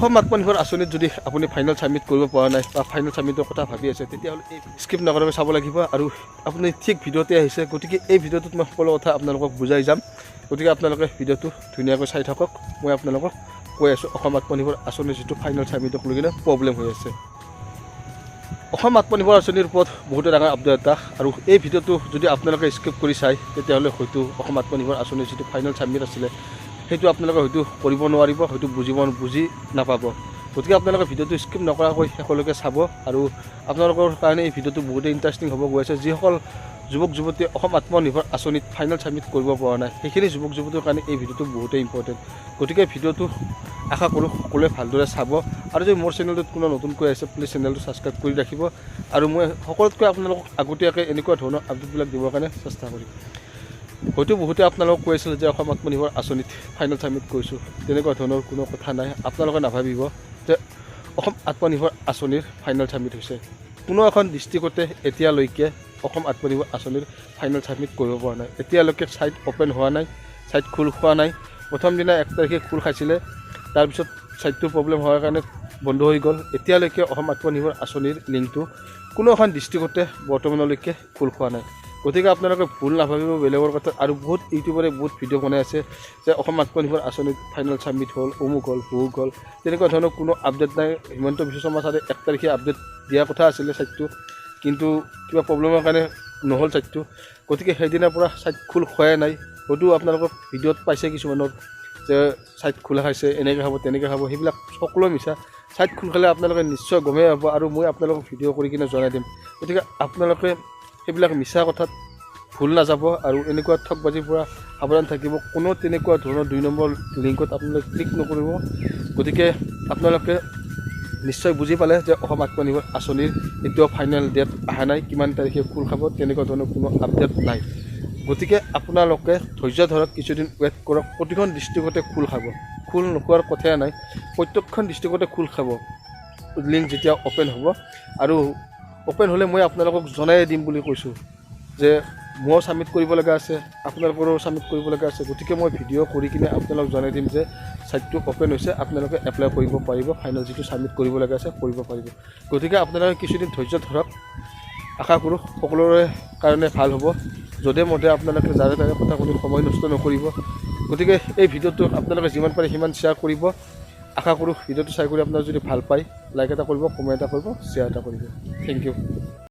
অসম আত্মনিৰ্ভৰ আঁচনিত যদি আপুনি ফাইনেল ছাবমিট কৰিব পৰা নাই বা ফাইনেল ছাবমিটৰ কথা ভাবি আছে তেতিয়াহ'লে এই স্কিপ নকৰাকৈ চাব লাগিব আৰু আপুনি ঠিক ভিডিঅ'তে আহিছে গতিকে এই ভিডিঅ'টোত মই সকলো কথা আপোনালোকক বুজাই যাম গতিকে আপোনালোকে ভিডিঅ'টো ধুনীয়াকৈ চাই থাকক মই আপোনালোকক কৈ আছোঁ অসম আত্মনিৰ্ভৰ আঁচনিৰ যিটো ফাইনেল ছাবমিটক লৈ কিনে প্ৰব্লেম হৈ আছে অসম আত্মনিৰ্ভৰ আঁচনিৰ ওপৰত বহুতো ডাঙৰ আপডেট এটা আৰু এই ভিডিঅ'টো যদি আপোনালোকে স্কিপ কৰি চায় তেতিয়াহ'লে হয়তো অসম আত্মনিৰ্ভৰ আঁচনিৰ যিটো ফাইনেল ছাবমিট আছিলে সেইটো আপোনালোকে হয়তো কৰিব নোৱাৰিব হয়তো বুজি নাপাব গতিকে আপোনালোকে ভিডিঅ'টো স্কিপ নকৰাকৈ শেষলৈকে চাব আৰু আপোনালোকৰ কাৰণে এই ভিডিঅ'টো বহুতেই ইণ্টাৰেষ্টিং হ'ব গৈ আছে যিসকল যুৱক যুৱতীয়ে অসম আত্মনিৰ্ভৰ আঁচনিত ফাইনেল ছাবমিট কৰিব পৰা নাই সেইখিনি যুৱক যুৱতীৰ কাৰণে এই ভিডিঅ'টো বহুতেই ইম্পৰ্টেণ্ট গতিকে ভিডিঅ'টো আশা কৰোঁ সকলোৱে ভালদৰে চাব আৰু যদি মোৰ চেনেলটোত কোনো নতুনকৈ আছে প্লিজ চেনেলটো ছাবস্ক্ৰাইব কৰি ৰাখিব আৰু মই সকলোতকৈ আপোনালোকক আগতীয়াকৈ এনেকুৱা ধৰণৰ আপডেটবিলাক দিবৰ কাৰণে চেষ্টা কৰিম হয়তো বহুতে আপোনালোকক কৈ আছিল যে অসম আত্মনিৰ্ভৰ আঁচনিত ফাইনেল ছাবমিট কৰিছোঁ তেনেকুৱা ধৰণৰ কোনো কথা নাই আপোনালোকে নাভাবিব যে অসম আত্মনিৰ্ভৰ আঁচনিৰ ফাইনেল ছাবমিট হৈছে কোনো এখন ডিষ্ট্ৰিক্টতে এতিয়ালৈকে অসম আত্মনিৰ্ভৰ আঁচনিৰ ফাইনেল ছাবমিট কৰিব পৰা নাই এতিয়ালৈকে ছাইট অ'পেন হোৱা নাই ছাইট খোল খোৱা নাই প্ৰথম দিনা 1 তাৰিখে খোল খাইছিলে তাৰপিছত ছাইটটো প্ৰব্লেম হোৱাৰ কাৰণে বন্ধ হৈ গ'ল এতিয়ালৈকে অসম আত্মনিৰ্ভৰ আঁচনিৰ লিংকটো কোনো এখন ডিষ্ট্ৰিক্টতে বৰ্তমানলৈকে খোল খোৱা নাই গতিকে আপোনালোকে ভুল নাভাবিব বেলেগৰ কথা আৰু বহুত ইউটিউবাৰে বহুত ভিডিঅ' বনাই আছে যে অসম আত্মনিৰ্ভৰ আঁচনিত ফাইনেল ছাবমিট হ'ল অমুক হ'ল ভুক হ'ল তেনেকুৱা ধৰণৰ কোনো আপডেট নাই হিমন্ত বিশ্ব শৰ্মা ছাৰে 1 তাৰিখে আপডেট দিয়াৰ কথা আছিলে ছাইটটো কিন্তু কিবা প্ৰব্লেমৰ কাৰণে নহ'ল ছাইটটো গতিকে সেইদিনাৰ পৰা ছাইট খোল খোৱাই নাই হয়তো আপোনালোকৰ ভিডিঅ'ত পাইছে কিছুমানৰ যে ছাইট খোলা খাইছে এনেকৈ খাব তেনেকৈ খাব সেইবিলাক সকলো মিছা ছাইট খোল খালে আপোনালোকে নিশ্চয় গমেই পাব আৰু মই আপোনালোকক ভিডিঅ' কৰি কিনে জনাই দিম গতিকে আপোনালোকে সেইবিলাক মিছা কথাত ভুল নাযাব আৰু এনেকুৱা ঠগবাজিৰ পৰা সাৱধান থাকিব কোনো তেনেকুৱা ধৰণৰ 2 নম্বৰ লিংকত আপোনালোকে ক্লিক নকৰিব গতিকে আপোনালোকে নিশ্চয় বুজি পালে যে অসম আত্মনিৰ্ভৰ আঁচনিৰ এতিয়াও ফাইনেল ডেট অহা নাই কিমান তাৰিখে খোল খাব তেনেকুৱা ধৰণৰ কোনো আপডেট নাই গতিকে আপোনালোকে ধৈৰ্য ধৰক কিছুদিন ৱেইট কৰক প্ৰতিখন ডিষ্ট্ৰিক্টতে খোল খাব খোল নোখোৱাৰ কথাই নাই প্ৰত্যেকখন ডিষ্ট্ৰিক্টতে খোল খাব লিংক যেতিয়া অ'পেন হ'ব আৰু অ'পেন হ'লে মই আপোনালোকক জনাই দিম বুলি কৈছোঁ যে মই ছাবমিট কৰিব লগা আছে আপোনালোকৰো ছাবমিট কৰিব লগা আছে গতিকে মই ভিডিঅ' কৰি কিনে আপোনালোকক জনাই দিম যে ছাইটটো অ'পেন হৈছে আপোনালোকে এপ্লাই কৰিব পাৰিব ফাইনেল যিটো ছাবমিট কৰিব লগা আছে কৰিব পাৰিব গতিকে আপোনালোকে কিছুদিন ধৈৰ্য ধৰক আশা কৰোঁ সকলোৰে কাৰণে ভাল হ'ব য'তে মতে আপোনালোকে যাৰে তাৰে কথা কোনো সময় নষ্ট নকৰিব গতিকে এই ভিডিঅ'টো আপোনালোকে যিমান পাৰে সিমান শ্বেয়াৰ কৰিব আশা কৰোঁ ভিডিঅ'টো চাই কৰি আপোনালোকে যদি ভাল পায় লাইক এটা কৰিব কমেণ্ট এটা কৰিব শ্বেয়াৰ এটা কৰিব থেংক ইউ